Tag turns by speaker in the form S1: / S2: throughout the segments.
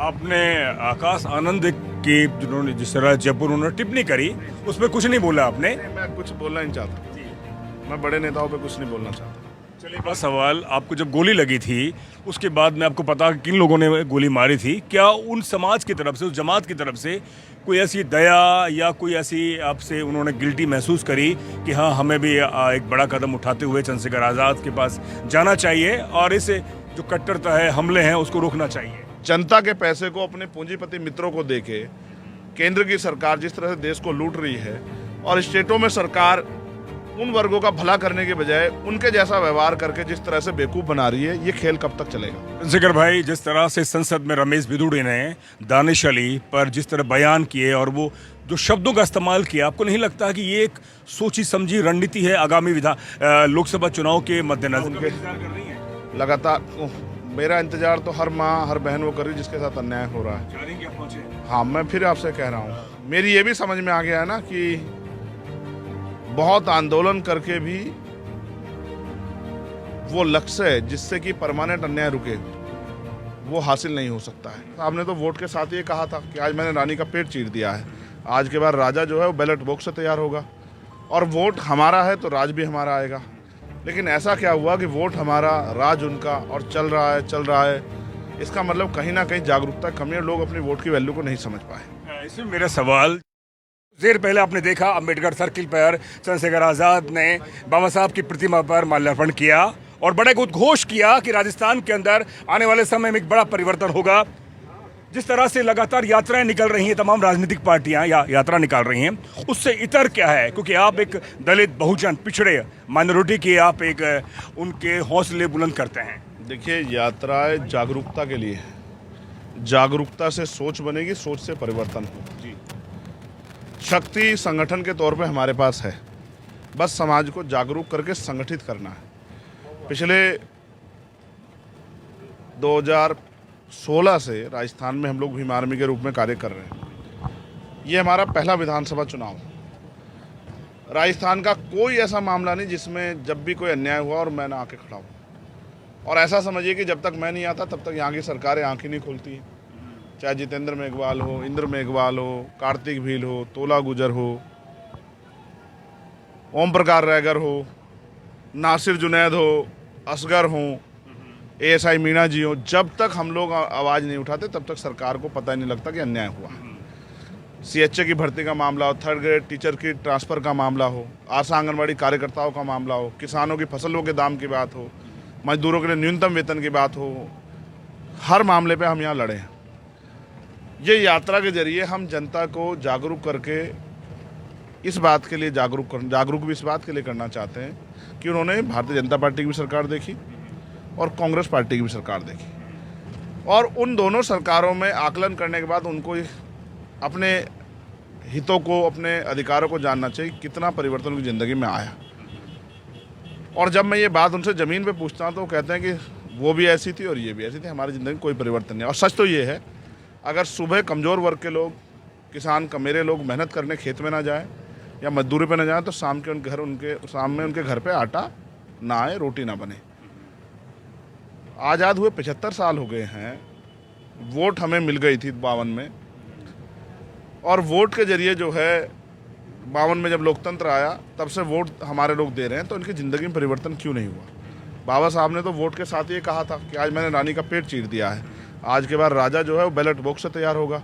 S1: आपने आकाश आनंद की जिन्होंने जिस तरह जयपुर उन्होंने टिप्पणी करी उसमें कुछ नहीं बोला आपने।
S2: मैं कुछ बोलना नहीं चाहता। मैं बड़े नेताओं पे कुछ नहीं बोलना चाहता।
S1: चलिए बड़ा सवाल, आपको जब गोली लगी थी उसके बाद में आपको पता कि किन लोगों ने गोली मारी थी, क्या उन समाज की तरफ से, उस जमात की तरफ से कोई ऐसी दया या कोई ऐसी आपसे उन्होंने गिल्टी महसूस करी कि हाँ हमें भी एक बड़ा कदम उठाते हुए चंद्रशेखर आज़ाद के पास जाना चाहिए और इस जो कट्टरता है, हमले हैं, उसको रोकना चाहिए?
S2: जनता के पैसे को अपने पूंजीपति मित्रों को देके केंद्र की सरकार जिस तरह से देश को लूट रही है और स्टेटों में सरकार उन वर्गों का भला करने के बजाय उनके जैसा व्यवहार करके जिस तरह से बेवकूफ बना रही है, ये खेल कब तक चलेगा?
S1: चंद्रशेखर भाई, जिस तरह से संसद में रमेश बिधूड़ी ने दानिश अली पर जिस तरह बयान किए और वो जो शब्दों का इस्तेमाल किया, आपको नहीं लगता कि ये एक सोची समझी रणनीति है आगामी लोकसभा चुनाव के मद्देनजर?
S2: लगातार मेरा इंतजार तो हर माँ हर बहन वो कर रही है जिसके साथ अन्याय हो रहा है। हाँ, मैं फिर आपसे कह रहा हूँ, मेरी ये भी समझ में आ गया है ना कि बहुत आंदोलन करके भी वो लक्ष्य है जिससे कि परमानेंट अन्याय रुके, वो हासिल नहीं हो सकता है। आपने तो वोट के साथ ये कहा था कि आज मैंने रानी का पेट चीर दिया है, आज के बाद राजा जो है वो बैलेट बॉक्स से तैयार होगा और वोट हमारा है तो राज भी हमारा आएगा। लेकिन ऐसा क्या हुआ कि वोट हमारा, राज उनका, और चल रहा है। इसका मतलब कहीं ना कहीं जागरूकता कमी है, लोग अपनी वोट की वैल्यू को नहीं समझ पाए।
S1: इसमें मेरा सवाल, देर पहले आपने देखा अम्बेडकर सर्किल पर चंद्रशेखर आज़ाद ने बाबा साहब की प्रतिमा पर माल्यार्पण किया और बड़े उद्घोष किया कि राजस्थान के अंदर आने वाले समय में एक बड़ा परिवर्तन होगा। जिस तरह से लगातार यात्राएं निकल रही हैं, तमाम राजनीतिक पार्टियां यात्रा निकाल रही हैं, उससे इतर क्या है? क्योंकि आप एक दलित, बहुजन, पिछड़े, माइनॉरिटी की आप एक उनके हौसले बुलंद करते हैं।
S2: देखिए, यात्राएं जागरूकता के लिए है। जागरूकता से सोच बनेगी, सोच से परिवर्तन हो। जी, शक्ति संगठन के तौर पे हमारे पास है, बस समाज को जागरूक करके संगठित करना है। पिछले 2016 से राजस्थान में हम लोग भीम आर्मी के रूप में कार्य कर रहे हैं। ये हमारा पहला विधानसभा चुनाव। राजस्थान का कोई ऐसा मामला नहीं जिसमें जब भी कोई अन्याय हुआ और मैं ना आके खड़ा हूँ। और ऐसा समझिए कि जब तक मैं नहीं आता तब तक यहाँ की सरकारें आंखें नहीं खोलती। चाहे जितेंद्र मेघवाल हो, इंद्र मेघवाल हो, कार्तिक भील हो, तोला गुजर हो, ओम प्रकाश रैगर हो, नासिर जुनैद हो, असगर हो, एएसआई मीणा जी हो, जब तक हम लोग आवाज़ नहीं उठाते तब तक सरकार को पता ही नहीं लगता कि अन्याय हुआ। सीएचए की भर्ती का मामला हो, थर्ड ग्रेड टीचर की ट्रांसफ़र का मामला हो, आशा आंगनबाड़ी कार्यकर्ताओं का मामला हो, किसानों की फसलों के दाम की बात हो, मजदूरों के लिए न्यूनतम वेतन की बात हो, हर मामले पे हम यहाँ लड़े हैं। ये यात्रा के जरिए हम जनता को जागरूक करके इस बात के लिए जागरूक भी इस बात के लिए करना चाहते हैं कि उन्होंने भारतीय जनता पार्टी की भी सरकार देखी और कांग्रेस पार्टी की भी सरकार देखी, और उन दोनों सरकारों में आकलन करने के बाद उनको अपने हितों को, अपने अधिकारों को जानना चाहिए कितना परिवर्तन उनकी ज़िंदगी में आया। और जब मैं ये बात उनसे ज़मीन पे पूछता हूँ तो वो कहते हैं कि वो भी ऐसी थी और ये भी ऐसी थी, हमारी ज़िंदगी में कोई परिवर्तन नहीं। और सच तो ये है, अगर सुबह कमज़ोर वर्ग के लोग, किसान कमेरे लोग मेहनत करने खेत में ना जाए या मजदूरी पे ना जाए तो शाम में उनके घर पे आटा ना आए, रोटी ना बने। आज़ाद हुए 75 साल हो गए हैं, वोट हमें मिल गई थी 52 में, और वोट के जरिए जो है 52 में जब लोकतंत्र आया तब से वोट हमारे लोग दे रहे हैं, तो इनकी ज़िंदगी में परिवर्तन क्यों नहीं हुआ? बाबा साहब ने तो वोट के साथ ये कहा था कि आज मैंने रानी का पेट चीर दिया है, आज के बाद राजा जो है वो बैलेट बॉक्स से तैयार होगा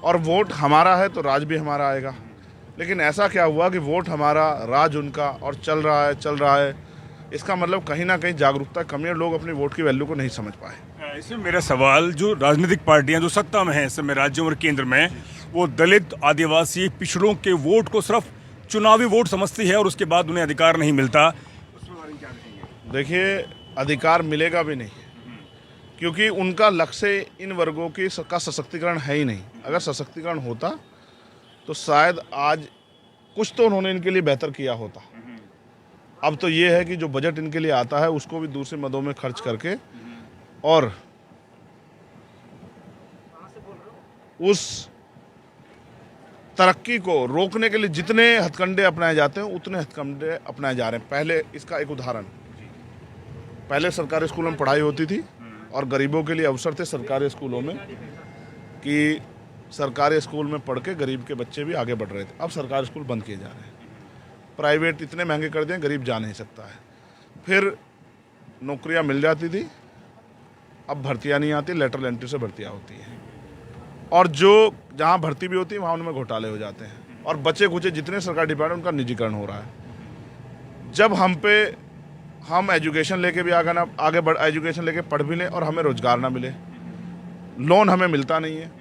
S2: और वोट हमारा है तो राज भी हमारा आएगा। लेकिन ऐसा क्या हुआ कि वोट हमारा, राज उनका, और चल रहा है। इसका मतलब कहीं ना कहीं जागरूकता कमी है, लोग अपनी वोट की वैल्यू को नहीं समझ पाए।
S1: इसमें मेरा सवाल, जो राजनीतिक पार्टियां जो सत्ता में हैं इस समय राज्यों और केंद्र में, वो दलित, आदिवासी, पिछड़ों के वोट को सिर्फ चुनावी वोट समझती है और उसके बाद उन्हें अधिकार नहीं मिलता। उसके बारे में क्या कहेंगे?
S2: देखिए, अधिकार मिलेगा भी नहीं, क्योंकि उनका लक्ष्य इन वर्गों का सशक्तिकरण है ही नहीं। अगर सशक्तिकरण होता तो शायद आज कुछ तो उन्होंने इनके लिए बेहतर किया होता। अब तो ये है कि जो बजट इनके लिए आता है उसको भी दूसरे मदों में खर्च करके और उस तरक्की को रोकने के लिए जितने हथकंडे अपनाए जाते हैं उतने हथकंडे अपनाए जा रहे हैं। पहले इसका एक उदाहरण, पहले सरकारी स्कूलों में पढ़ाई होती थी और गरीबों के लिए अवसर थे सरकारी स्कूलों में, कि सरकारी स्कूल में पढ़ के गरीब के बच्चे भी आगे बढ़ रहे थे। अब सरकारी स्कूल बंद किए जा रहे हैं, प्राइवेट इतने महंगे कर दिए गरीब जा नहीं सकता है। फिर नौकरियां मिल जाती थी, अब भर्तियां नहीं आती, लेटरल एंट्री से भर्तियां होती हैं, और जो जहां भर्ती भी होती है वहां उनमें घोटाले हो जाते हैं, और बचे खुचे जितने सरकारी डिपार्टमेंट उनका निजीकरण हो रहा है। जब हम एजुकेशन लेके भी आगे बढ़ एजुकेशन लेके पढ़ भी लें और हमें रोजगार ना मिले, लोन हमें मिलता नहीं है,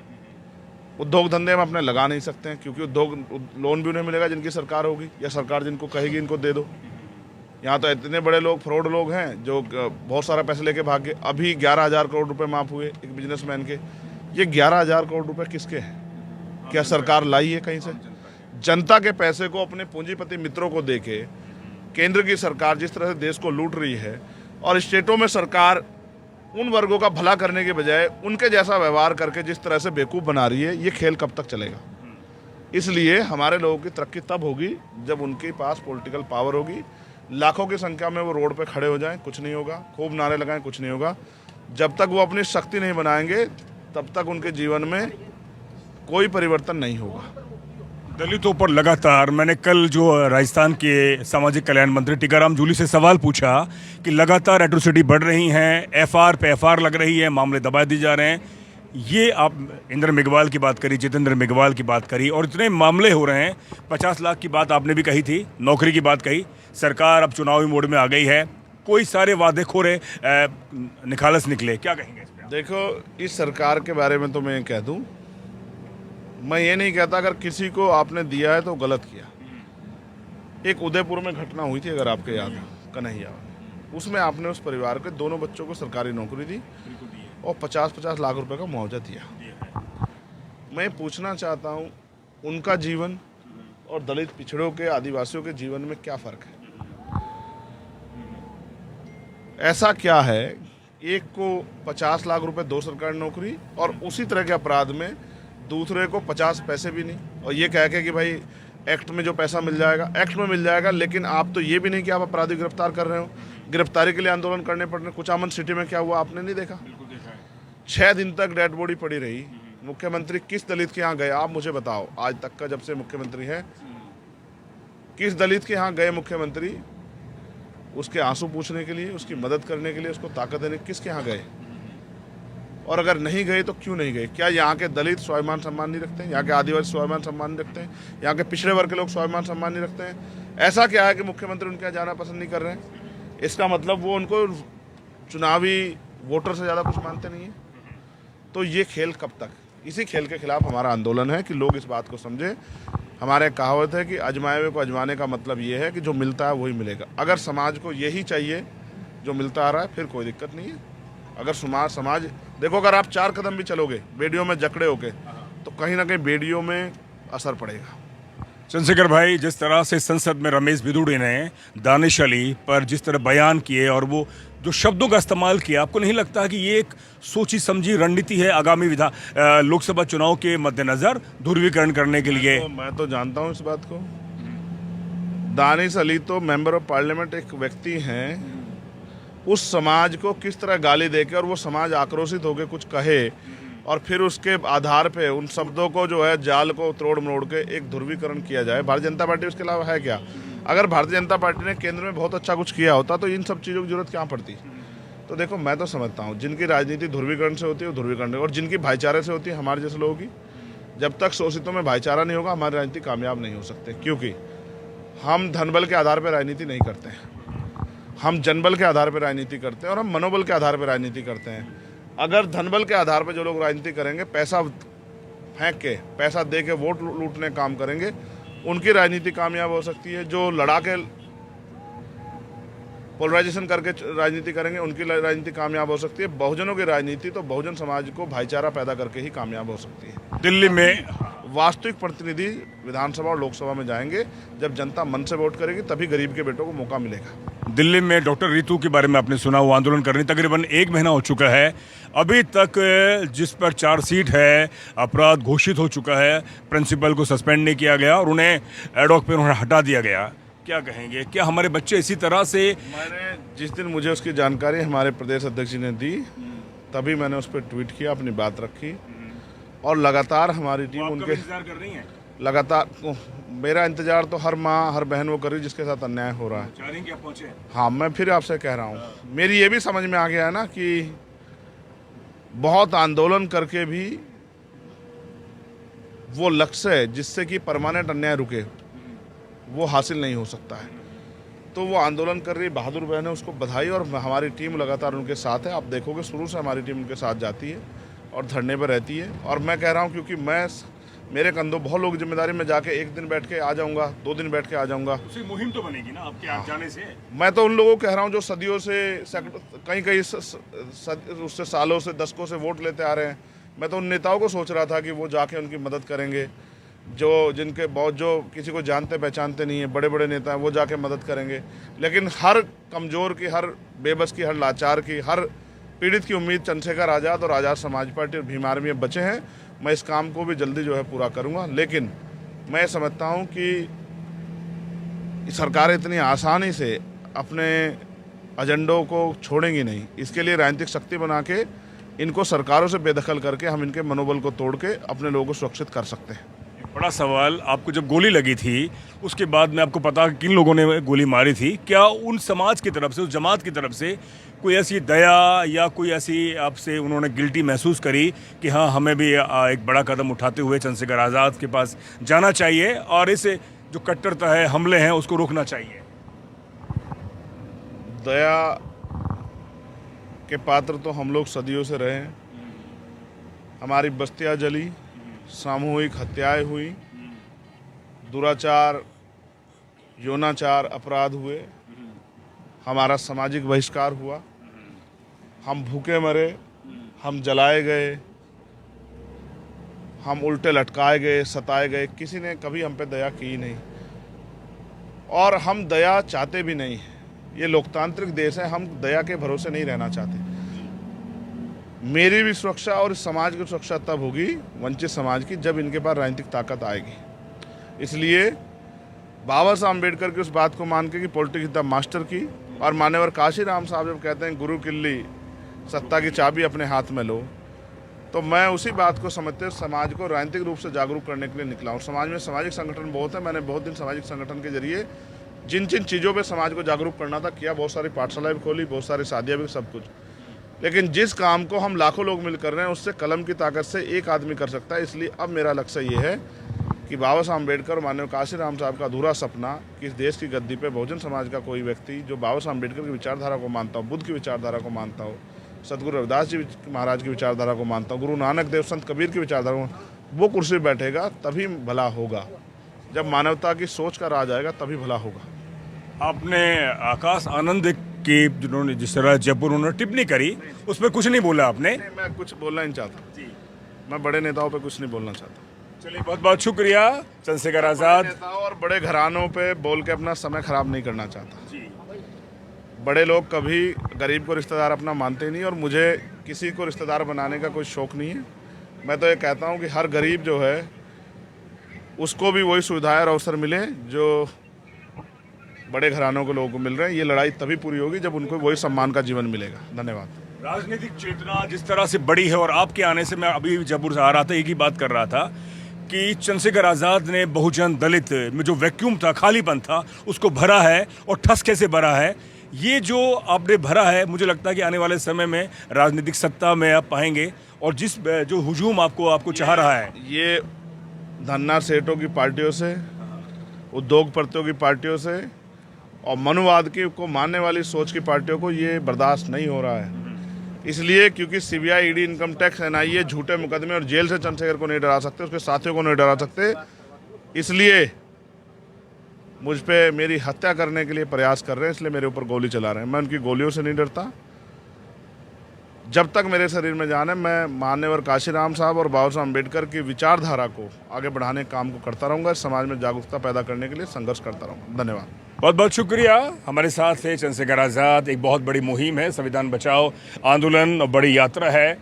S2: उद्योग धंधे में अपने लगा नहीं सकते हैं क्योंकि लोन भी उन्हें मिलेगा जिनकी सरकार होगी, या सरकार जिनको कहेगी इनको दे दो। यहाँ तो इतने बड़े लोग, फ्रॉड लोग हैं जो बहुत सारा पैसे लेके भाग गए। अभी 11,000 करोड़ रुपए माफ हुए एक बिजनेसमैन के। ये 11,000 करोड़ रुपए किसके हैं? क्या सरकार लाई है कहीं से? जनता के पैसे को अपने पूंजीपति मित्रों को देके केंद्र की सरकार जिस तरह से देश को लूट रही है, और स्टेटों में सरकार उन वर्गों का भला करने के बजाय उनके जैसा व्यवहार करके जिस तरह से बेवकूफ़ बना रही है, ये खेल कब तक चलेगा? इसलिए हमारे लोगों की तरक्की तब होगी जब उनके पास पॉलिटिकल पावर होगी। लाखों की संख्या में वो रोड पे खड़े हो जाएं, कुछ नहीं होगा। खूब नारे लगाएं, कुछ नहीं होगा। जब तक वो अपनी शक्ति नहीं बनाएंगे तब तक उनके जीवन में कोई परिवर्तन नहीं होगा।
S1: दलितों पर लगातार, मैंने कल जो राजस्थान के सामाजिक कल्याण मंत्री टीकाराम जूली से सवाल पूछा कि लगातार एट्रोसिटी बढ़ रही हैं, एफआर पे एफआर लग रही है, मामले दबा दिए जा रहे हैं। ये आप इंद्र मेघवाल की बात करी, जितेंद्र मेघवाल की बात करी, और इतने मामले हो रहे हैं। 50 लाख की बात आपने भी कही थी, नौकरी की बात कही। सरकार अब चुनावी मोड में आ गई है, कोई सारे वादे खोरे निखालस निकले, क्या कहेंगे इस पे?
S2: देखो, इस सरकार के बारे में तो मैं कह दूं, मैं ये नहीं कहता अगर किसी को आपने दिया है तो गलत किया। एक उदयपुर में घटना हुई थी, अगर आपके याद है, कन्हैया, उसमें आपने उस परिवार के दोनों बच्चों को सरकारी नौकरी दी और 50-50 लाख रुपए का मुआवजा दिया। मैं पूछना चाहता हूं, उनका जीवन और दलित पिछड़ों के, आदिवासियों के जीवन में क्या फ़र्क है? ऐसा क्या है, एक को 50 लाख रुपए दो सरकारी नौकरी और उसी तरह के अपराध में दूसरे को 50 पैसे भी नहीं, और ये कह के कि भाई एक्ट में जो पैसा मिल जाएगा, एक्ट में मिल जाएगा, लेकिन आप तो ये भी नहीं कि आप अपराधी गिरफ्तार कर रहे हो। गिरफ्तारी के लिए आंदोलन करने पड़ रहे। कुचामन सिटी में क्या हुआ आपने नहीं देखा? 6 दिन तक डेड बॉडी पड़ी रही। मुख्यमंत्री किस दलित के यहाँ गए, आप मुझे बताओ, आज तक का जब से मुख्यमंत्री है, किस दलित के यहाँ गए मुख्यमंत्री? उसके आंसू पूछने के लिए, उसकी मदद करने के लिए, उसको ताकत देने, किसके यहाँ गए? और अगर नहीं गए तो क्यों नहीं गए? क्या यहाँ के दलित स्वाभिमान सम्मान नहीं रखते हैं? यहाँ के आदिवासी स्वाभिमान सम्मान नहीं रखते हैं? यहाँ के पिछड़े वर्ग के लोग स्वाभिमान सम्मान नहीं रखते हैं? ऐसा क्या है कि मुख्यमंत्री उनके यहाँ जाना पसंद नहीं कर रहे हैं? इसका मतलब वो उनको चुनावी वोटर से ज़्यादा कुछ मानते नहीं है। तो ये खेल कब तक? इसी खेल के खिलाफ हमारा आंदोलन है कि लोग इस बात को समझें। हमारे कहावत है कि अजमाए हुए को अजमाने का मतलब ये है कि जो मिलता है वही मिलेगा। अगर समाज को यही चाहिए जो मिलता आ रहा है, फिर कोई दिक्कत नहीं है। अगर समाज देखो, अगर आप 4 कदम भी चलोगे बेडियों में जकड़े होके, तो कहीं ना कहीं बेडियों में असर पड़ेगा।
S1: चंद्रशेखर भाई, जिस तरह से संसद में रमेश बिदुड़े ने दानिश अली पर जिस तरह बयान किए और वो जो शब्दों का इस्तेमाल किया, आपको नहीं लगता कि ये एक सोची समझी रणनीति है आगामी लोकसभा चुनाव के मद्देनजर ध्रुवीकरण करने के लिए?
S2: मैं तो जानता हूँ इस बात को। दानिश अली तो मेंबर ऑफ पार्लियामेंट एक व्यक्ति हैं, उस समाज को किस तरह गाली देके और वो समाज आक्रोशित होकर कुछ कहे और फिर उसके आधार पे उन शब्दों को जो है जाल को तोड़ मरोड़ के एक ध्रुवीकरण किया जाए। भारतीय जनता पार्टी उसके अलावा है क्या? अगर भारतीय जनता पार्टी ने केंद्र में बहुत अच्छा कुछ किया होता तो इन सब चीज़ों की जरूरत क्या पड़ती? तो देखो, मैं तो समझता हूँ जिनकी राजनीति ध्रुवीकरण से होती है वो ध्रुवीकरण, और जिनकी भाईचारे से होती है हमारे जैसे लोगों की, जब तक शोषितों में भाईचारा नहीं होगा हमारी राजनीति कामयाब नहीं हो सकते। क्योंकि हम धनबल के आधार पर राजनीति नहीं करते हैं, हम जनबल के आधार पर राजनीति करते हैं और हम मनोबल के आधार पर राजनीति करते हैं। अगर धनबल के आधार पर जो लोग राजनीति करेंगे, पैसा फेंक के, पैसा दे के वोट लूटने का काम करेंगे, उनकी राजनीति कामयाब हो सकती है। जो लड़ा के पोलराइजेशन करके राजनीति करेंगे, उनकी राजनीति कामयाब हो सकती है। बहुजनों की राजनीति तो बहुजन समाज को भाईचारा पैदा करके ही कामयाब हो सकती है।
S1: दिल्ली में
S2: वास्तविक प्रतिनिधि विधानसभा और लोकसभा में जाएंगे जब जनता मन से वोट करेगी, तभी गरीब के बेटों को मौका मिलेगा।
S1: दिल्ली में डॉक्टर रितु के बारे में आपने सुना, वो आंदोलन करने तकरीबन 1 महीना हो चुका है। अभी तक जिस पर चार्जशीट है, अपराध घोषित हो चुका है, प्रिंसिपल को सस्पेंड नहीं किया गया और उन्हें एडॉक पे उन्हें हटा दिया गया। क्या कहेंगे, क्या हमारे बच्चे इसी तरह से?
S2: मैंने जिस दिन मुझे उसकी जानकारी हमारे प्रदेश अध्यक्ष जी ने दी, तभी मैंने उस पर ट्वीट किया, अपनी बात रखी। और लगातार हमारी टीम
S1: आपका
S2: उनके
S1: इंतजार कर रही है,
S2: लगातार मेरा इंतजार तो हर माँ हर बहन वो कर रही है जिसके साथ अन्याय हो रहा है।
S1: चाह रही हैं कि आप पहुंचे।
S2: हाँ, मैं फिर आपसे कह रहा हूँ, मेरी ये भी समझ में आ गया है ना कि बहुत आंदोलन करके भी वो लक्ष्य है जिससे कि परमानेंट अन्याय रुके, वो हासिल नहीं हो सकता है। तो वो आंदोलन कर रही बहादुर बहन है, उसको बधाई। और हमारी टीम लगातार उनके साथ है। आप देखोगे शुरू से हमारी टीम उनके साथ जाती है और धरने पर रहती है। और मैं कह रहा हूँ क्योंकि मेरे कंधों बहुत लोग जिम्मेदारी में जाके एक दिन बैठ के आ जाऊँगा, 2 दिन बैठ के आ जाऊँगा।
S1: उसी मुहिम तो बनेगी ना आपके आ जाने से।
S2: मैं तो उन लोगों को कह रहा हूँ जो सदियों से कई उससे सालों से दशकों से वोट लेते आ रहे हैं। मैं तो उन नेताओं को सोच रहा था कि वो जाके उनकी मदद करेंगे, जो किसी को जानते पहचानते नहीं है, बड़े बड़े नेता हैं, वो जाके मदद करेंगे। लेकिन हर कमज़ोर की, हर बेबस की, हर लाचार की, हर पीड़ित की उम्मीद चंद्रशेखर आज़ाद और आज़ाद समाज पार्टी और भीम आर्मी में बचे हैं। मैं इस काम को भी जल्दी जो है पूरा करूँगा। लेकिन मैं समझता हूँ कि सरकार इतनी आसानी से अपने एजेंडों को छोड़ेंगी नहीं। इसके लिए राजनीतिक शक्ति बना के इनको सरकारों से बेदखल करके हम इनके मनोबल को तोड़ के अपने लोगों को सुरक्षित कर सकते हैं।
S1: बड़ा सवाल, आपको जब गोली लगी थी उसके बाद में आपको पता कि किन लोगों ने गोली मारी थी, क्या उन समाज की तरफ से, उस जमात की तरफ से कोई ऐसी दया या कोई ऐसी आपसे उन्होंने गिल्टी महसूस करी कि हाँ हमें भी एक बड़ा कदम उठाते हुए चंद्रशेखर आज़ाद के पास जाना चाहिए और इस जो कट्टरता है, हमले हैं, उसको रोकना चाहिए?
S2: दया के पात्र तो हम लोग सदियों से रहे हैं। हमारी बस्तियां जली, सामूहिक हत्याएं हुई, दुराचार, यौनाचार अपराध हुए, हमारा सामाजिक बहिष्कार हुआ, हम भूखे मरे, हम जलाए गए, हम उल्टे लटकाए गए, सताए गए। किसी ने कभी हम पे दया की नहीं और हम दया चाहते भी नहीं हैं। ये लोकतांत्रिक देश है, हम दया के भरोसे नहीं रहना चाहते। मेरी भी सुरक्षा और इस समाज की सुरक्षा तब होगी, वंचित समाज की, जब इनके पास राजनीतिक ताकत आएगी। इसलिए बाबा साहब अम्बेडकर की उस बात को मान के कि पॉलिटिक्स द मास्टर की, और मान्यवर काशीराम साहब जब कहते हैं गुरु किल्ली सत्ता की चाबी अपने हाथ में लो, तो मैं उसी बात को समझते समाज को राजनीतिक रूप से जागरूक करने के लिए निकला हूँ। समाज में सामाजिक संगठन बहुत है। मैंने बहुत दिन सामाजिक संगठन के जरिए जिन चीज़ों पे समाज को जागरूक करना था किया, बहुत सारी पाठशालाएं भी खोली, बहुत सारी शादियाँ भी, सब कुछ। लेकिन जिस काम को हम लाखों लोग मिल कर रहे हैं उससे कलम की ताकत से एक आदमी कर सकता है। इसलिए अब मेरा लक्ष्य ये है कि बाबा साहब अम्बेडकर और माननीय काशीराम साहब का अधूरा सपना कि इस देश की गद्दी पे बहुजन समाज का कोई व्यक्ति जो बाबा साहब अम्बेडकर की विचारधारा को मानता हो, बुद्ध की विचारधारा को मानता हो, सतगुरु रविदास जी महाराज की विचारधारा को मानता हो, गुरु नानक देव, संत कबीर की विचारधारा को, वो कुर्सी पर बैठेगा तभी भला होगा। जब मानवता की सोच का राज आएगा तभी भला होगा।
S1: आपने आकाश आनंद की जिन्होंने जिस तरह जयपुर उन्होंने टिप्पणी करी उस पर कुछ नहीं बोला आपने?
S2: नहीं, मैं कुछ बोलना नहीं चाहता। मैं बड़े नेताओं पे कुछ नहीं बोलना चाहता।
S1: चलिए, बहुत बहुत शुक्रिया। चंद्रशेखर आज़ाद
S2: नेताओं और बड़े घरानों पे बोल के अपना समय खराब नहीं करना चाहता। बड़े लोग कभी गरीब को रिश्तेदार अपना मानते नहीं और मुझे किसी को रिश्तेदार बनाने का कोई शौक़ नहीं है। मैं तो ये कहता हूँ कि हर गरीब जो है उसको भी वही सुविधाएं और अवसर मिले जो बड़े घरानों के लोगों को मिल रहे हैं। ये लड़ाई तभी पूरी होगी जब उनको वही सम्मान का जीवन मिलेगा। धन्यवाद।
S1: राजनीतिक चेतना जिस तरह से बड़ी है और आपके आने से मैं अभी जयपुर से आ रहा था, एक ही बात कर रहा था कि चंद्रशेखर आज़ाद ने बहुजन दलित में जो वैक्यूम था, खालीपन था, उसको भरा है और ठस कैसे भरा है। ये जो आपने भरा है, मुझे लगता है कि आने वाले समय में राजनीतिक सत्ता में आप पाएंगे। और जिस जो हुजूम आपको चाह रहा है,
S2: ये धन्ना सेठों की पार्टियों से, उद्योगपतियों की पार्टियों से और मनुवाद की को मानने वाली सोच की पार्टियों को ये बर्दाश्त नहीं हो रहा है। इसलिए क्योंकि CBI, ED, income tax, NIA झूठे मुकदमे और जेल से चंद्रशेखर को नहीं डरा सकते, उसके साथियों को नहीं डरा सकते। इसलिए मुझ पे मेरी हत्या करने के लिए प्रयास कर रहे हैं, इसलिए मेरे ऊपर गोली चला रहे हैं। मैं उनकी गोलियों से नहीं डरता। जब तक मेरे शरीर में जान है, मैं मान्यवर काशीराम साहब और बाबा साहब अम्बेडकर की विचारधारा को आगे बढ़ाने का काम को करता रहूँगा। समाज में जागरूकता पैदा करने के लिए संघर्ष करता रहूँगा। धन्यवाद।
S1: बहुत बहुत शुक्रिया। हमारे साथ थे चंद्रशेखर आज़ाद। एक बहुत बड़ी मुहिम है, संविधान बचाओ आंदोलन और बड़ी यात्रा है।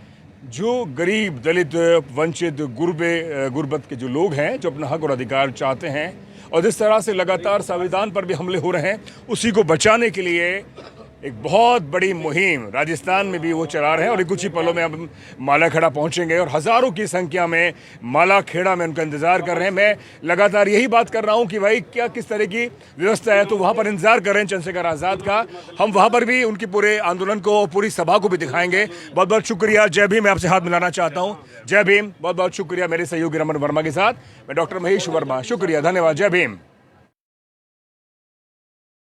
S1: जो गरीब, दलित, वंचित, गुर्बत के जो लोग हैं, जो अपना हक और अधिकार चाहते हैं और जिस तरह से लगातार संविधान पर भी हमले हो रहे हैं, उसी को बचाने के लिए एक बहुत बड़ी मुहिम राजस्थान में भी वो चला रहे हैं और कुछ ही पलों में अब मालाखेड़ा पहुंचेंगे और हज़ारों की संख्या में मालाखेड़ा में उनका इंतज़ार कर रहे हैं। मैं लगातार यही बात कर रहा हूं कि भाई क्या किस तरह की व्यवस्था है, तो वहाँ पर इंतज़ार कर रहे हैं चंद्रशेखर आज़ाद का। हम वहाँ पर भी उनकी पूरे आंदोलन को, पूरी सभा को भी दिखाएंगे। बहुत बहुत शुक्रिया। जय भीम। मैं आपसे हाथ मिलाना चाहता हूँ। जय भीम। बहुत बहुत शुक्रिया। मेरे सहयोगी रमन वर्मा के साथ मैं डॉक्टर महेश वर्मा। शुक्रिया, धन्यवाद। जय भीम।